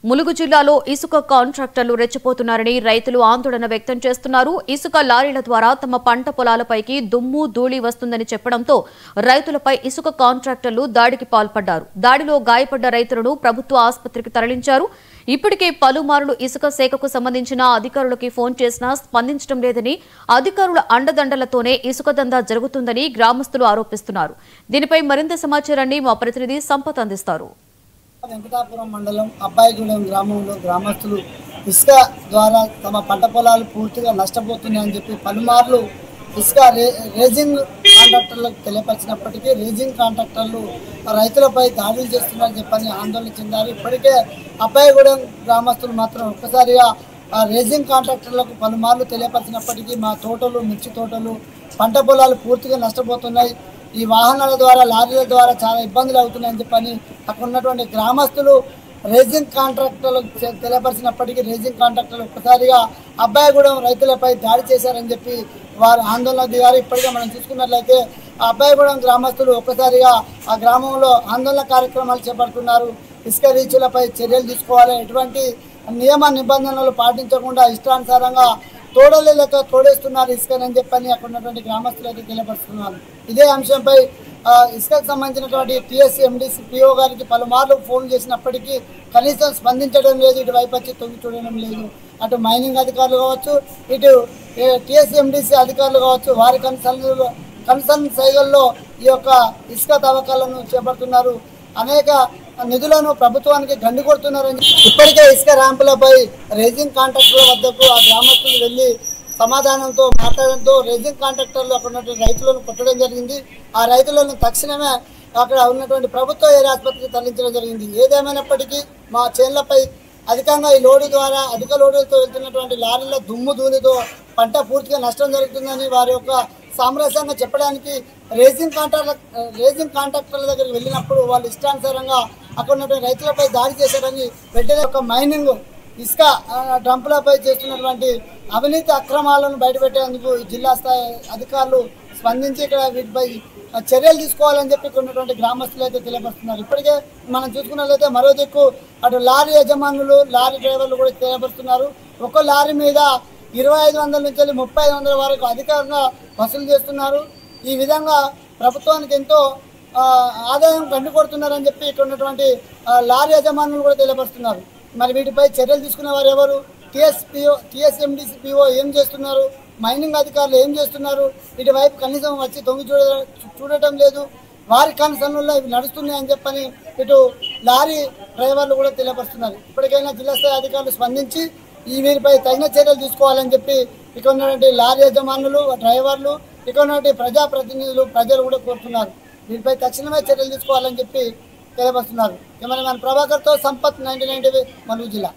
ములుగు జిల్లాలో ఇసుక కాంట్రాక్టర్లు రెచ్చిపోతున్నారని రైతులు ఆందోళన వ్యక్తం చేస్తున్నారు. ఇసుక లారీల ద్వారా తమ పంట పొలాలపైకి దుమ్ము ధూళి వస్తుందని చెప్పడంతో రైతులపై ఇసుక కాంట్రాక్టర్లు దాడికి పాల్పడ్డారు. దాడిలో గాయపడ్డ రైతులను ప్రభుత్వ ఆసుపత్రికి తరలించారు. ఇప్పటికే పలుమార్లు ఇసుక శాఖకు సంబంధించిన అధికారులకి ఫోన్ చేసినా స్పందించడం లేదని, అధికారుల అండదండలతోనే ఇసుక దందా జరుగుతుందని గ్రామస్తులు ఆరోపిస్తున్నారు. దీనిపై మరింత సమాచారాన్ని మా ప్రతినిధి సంపత్ అందిస్తారు. వెంకటాపురం మండలం అబ్బాయిగూడెం గ్రామంలో గ్రామస్తులు ఇసుక ద్వారా తమ పంట పొలాలు పూర్తిగా నష్టపోతున్నాయని చెప్పి పలుమార్లు ఇసుక రేజింగ్ కాంట్రాక్టర్లకు తెలియపరిచినప్పటికీ రేజింగ్ కాంట్రాక్టర్లు రైతులపై దాడులు చేస్తున్నారని చెప్పని ఆందోళన చెందారు. ఇప్పటికే అబ్బాయిగూడెం గ్రామస్తులు మాత్రం ఒక్కసారిగా రేజింగ్ కాంట్రాక్టర్లకు పలుమార్లు తెలియపరిచినప్పటికీ మా తోటలు, మిర్చి తోటలు, పంట పొలాలు పూర్తిగా నష్టపోతున్నాయి, ఈ వాహనాల ద్వారా, లారీల ద్వారా చాలా ఇబ్బందులు అవుతున్నాయని చెప్పని అక్కడ ఉన్నటువంటి గ్రామస్తులు రేజింగ్ కాంట్రాక్టర్లకు తెలియపరిచినప్పటికీ రేజింగ్ కాంట్రాక్టర్లు ఒక్కసారిగా అబ్బాయిగూడెం రైతులపై దాడి చేశారని చెప్పి వారు ఆందోళన దిగారు. ఇప్పటికే మనం చూసుకున్నట్లయితే అబ్బాయిగూడెం గ్రామస్తులు ఒక్కసారిగా ఆ గ్రామంలో ఆందోళన కార్యక్రమాలు చేపడుతున్నారు. ఇసుక రీచులపై చర్యలు తీసుకోవాలి, ఎటువంటి నియమ నిబంధనలు పాటించకుండా ఇష్టానుసారంగా తోడలే లెక్క తోడేస్తున్నారు ఇసుకని చెప్పని అక్కడ ఉన్నటువంటి గ్రామస్తులు అయితే తెలియపరుస్తున్నారు. ఇదే అంశంపై ఇసుకకు సంబంధించినటువంటి టీఎస్ఎండిసి పిఓ గారికి పలుమార్లు ఫోన్ చేసినప్పటికీ కనీసం స్పందించడం లేదు, ఇటువైపు వచ్చి తొంగి చూడడం లేదు. అటు మైనింగ్ అధికారులు కావచ్చు, ఇటు టీఎస్ఎండిసి అధికారులు కావచ్చు, వారి కన్సర్న్ సైగల్లో ఈ యొక్క ఇసుక తవ్వకాలను చేపడుతున్నారు. అనేక నిధులను ప్రభుత్వానికి గండి కొడుతున్నారని ఇప్పటికే ఇసుక ర్యాంపులపై రేజింగ్ కాంట్రాక్టర్ల వద్దకు ఆ గ్రామస్తులు వెళ్లి సమాధానంతో మాట్లాడడంతో రేజింగ్ కాంట్రాక్టర్లు అక్కడ ఉన్నటువంటి రైతులను కొట్టడం జరిగింది. ఆ రైతులను తక్షణమే అక్కడ ఉన్నటువంటి ప్రభుత్వ ఏరియా ఆసుపత్రికి తరలించడం జరిగింది. ఏదేమైనప్పటికీ మా చేన్లపై అధికంగా ఈ లోడు ద్వారా అధిక లోడులతో వెళ్తున్నటువంటి లారీల దుమ్ము ధూళితో పంట పూర్తిగా నష్టం జరుగుతుందని వారి యొక్క సామరస్యంగా చెప్పడానికి రేజింగ్ కాంట్రాక్టర్ల దగ్గరికి వెళ్ళినప్పుడు వాళ్ళు ఇష్టానుసారంగా అక్కడ ఉన్నటువంటి రైతులపై దాడి చేశారని వెంటనే ఒక మైనింగ్ ఇసుక డంపులపై చేస్తున్నటువంటి అవినీతి అక్రమాలను బయటపెట్టేందుకు జిల్లా స్థాయి అధికారులు స్పందించి ఇక్కడ వీటిపై చర్యలు తీసుకోవాలని చెప్పి ఉన్నటువంటి గ్రామస్తులు అయితే తెలియపరుస్తున్నారు. ఇప్పటికే మనం చూసుకున్నట్లయితే మరో దిక్కు అటు లారీ యజమానులు, లారీ డ్రైవర్లు కూడా తెలియపరుస్తున్నారు. ఒక లారీ మీద 2500 నుంచి 3500 వరకు అధికంగా వసూలు చేస్తున్నారు. ఈ విధంగా ప్రభుత్వానికి ఎంతో ఆదాయం గండి కొడుతున్నారని చెప్పి ఇక్కడ ఉన్నటువంటి లారీ యజమానులు కూడా తెలియపరుస్తున్నారు. మరి వీటిపై చర్యలు తీసుకునే వారు ఎవరు? టీఎస్ఎండిసి పిఓ ఏం చేస్తున్నారు? మైనింగ్ అధికారులు ఏం చేస్తున్నారు? ఇటువైపు కనీసం వచ్చి తొంగి చూడటం లేదు. వారి కన్సర్న్లో ఇవి నడుస్తున్నాయని చెప్పని ఇటు లారీ డ్రైవర్లు కూడా తెలియపరుస్తున్నారు. ఇప్పటికైనా జిల్లా స్థాయి అధికారులు స్పందించి వీరిపై తగిన చర్యలు తీసుకోవాలని చెప్పి ఇక్కడ ఉన్నటువంటి లారీ యజమానులు, డ్రైవర్లు, ఇక్కడ ఉన్నటువంటి ప్రజాప్రతినిధులు, ప్రజలు కూడా కోరుతున్నారు. వీరిపై తక్షణమే చర్యలు తీసుకోవాలని చెప్పి తెలియపరుస్తున్నారు. కెమెరామెన్ ప్రభాకర్తో సంపత్, 99 ములుగు జిల్లా.